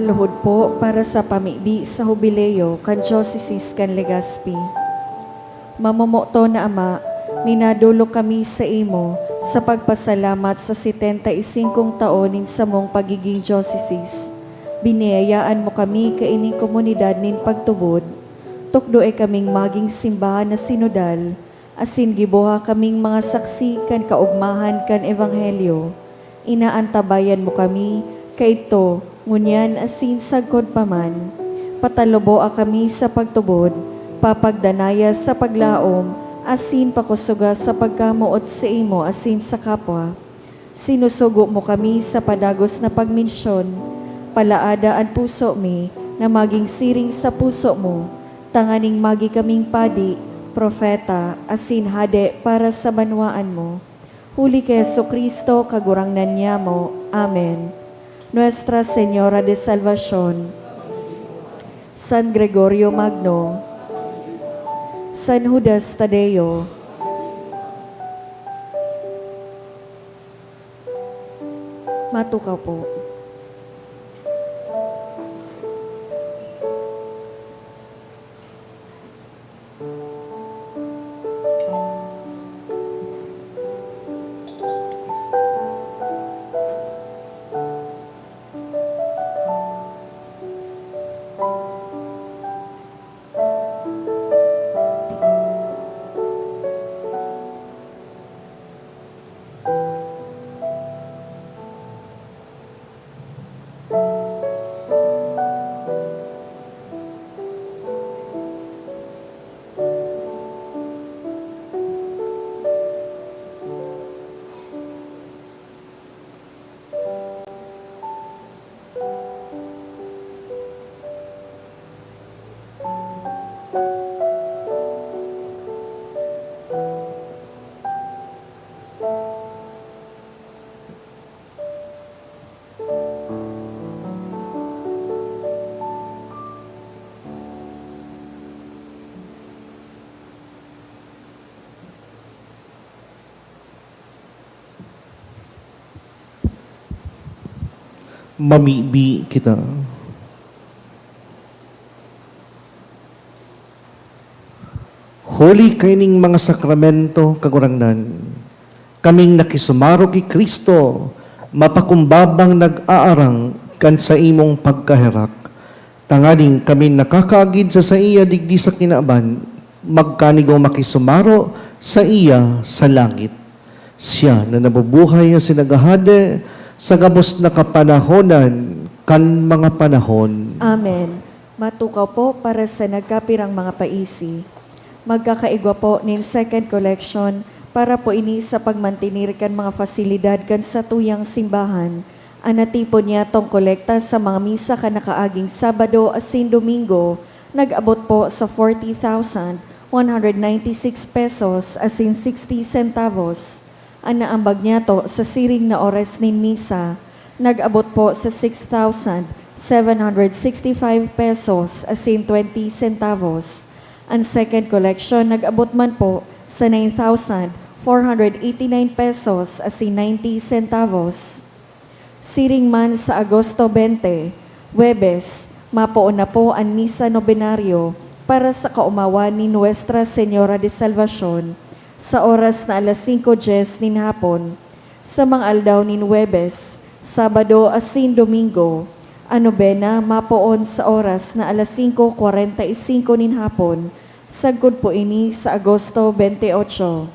Maluhod po para sa pamibi sa Jubileo kan Diocese kan Legazpi. Mamomoto na Ama, minadulo kami sa imo sa pagpasalamat sa 75 taonin sa mong pagiging diocese. Biniyayaan mo kami kaining komunidad nin pagtubod. Tukdo ay kaming maging simbahan na sinodal, asin gibuha kaming mga saksi kan kaugmahan kan ebanghelyo. Inaantabayan mo kami kaito, ngunyan asin sagkod paman. Patalubo kami sa pagtubod, papagdanaya sa paglaom, asin pakusuga sa pagkamuot sa imo asin sa kapwa. Sinusugo mo kami sa padagos na pagmensyon, palaada ang puso mi na maging siring sa puso mo, tanganing magi kaming padi, propeta, asin hade para sa banwaan mo. Huli kay Jesucristo, kagurangnan niya mo. Amen. Nuestra Señora de Salvación, San Gregorio Magno, San Judas Tadeo, matukaw po. Mamibi kita. Holy kaining mga sakramento kagurangnan, kaming nakisumaro kay Kristo, mapakumbabang nag-aarang kan sa imong pagkaherak. Tanganing kami nakakaagid sa iya digdi sa kinaaban, magkanigo makisumaro sa iya sa langit. Siya na nabubuhay nga sinagahade sa gabos na kapanahonan kan mga panahon. Amen. Matukaw po para sa nagkapirang mga paisi. Magkakaigwa po nin second collection para po ini sa pagmantinir kan mga fasilidad kan sa tuyang simbahan. Anatipon niya tong kolekta sa mga misa kan nakaaging Sabado asin Domingo, nag-abot po sa 40,196 pesos asin 60 centavos. Ang naambag niya to sa siring na oras nin misa, nag-abot po sa 6,765 pesos asin 20 centavos. Ang second collection, nag-abot man po sa 9,489 pesos asin 90 centavos. Siring man sa Agosto 20, Huwebes, mapoon na po ang misa nobenaryo para sa kaumawan ni Nuestra Señora de Salvación sa oras na alas 5:10 nin hapon, sa mga aldaw nin Huwebes, Sabado asin Domingo, ang nobena mapoon sa oras na alas 5:45 nin hapon, sagkod po ini sa Agosto 28.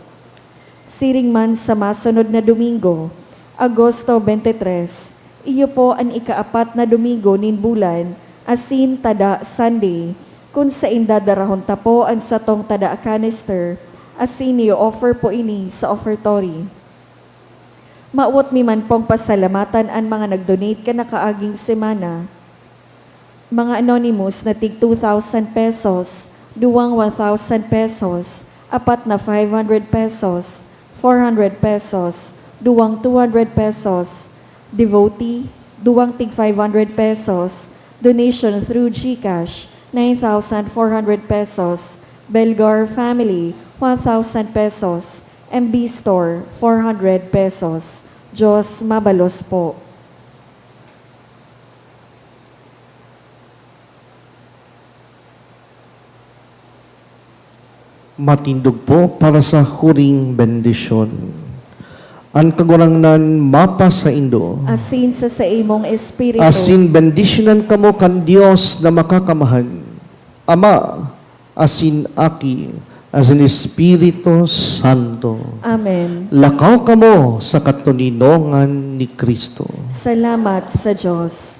Siring man sa masunod na Domingo, Agosto 23, iyo po ang ikaapat na Domingo nin bulan, asin tada Sunday, kung sa indadarahon ta po ang satong tada canister, asin niyo offer po ini sa offertory. Maawat mi man pong pasalamatan ang mga nag-donate ka nakaaging semana. Mga anonymous na tig 2,000 pesos, duwang 1,000 pesos, apat na 500 pesos, 400 pesos, duwang 200 pesos, devotee, duwang tig 500 pesos, donation through GCash, 9,400 pesos, Belgar family, 1,000 pesos, MB Store, 400 pesos. Diyos mabalos po. matindog po para sa huring bendisyon. Ang kagurangnan mapa sa Indo. Asin sa imong espiritu. Asin bendisyonan kamo kan Dios na makakamahan. Ama, asin Aki, asin Espiritu Santo. Amen. Lakaw kamo sa katuninongan ni Kristo. Salamat sa Diyos.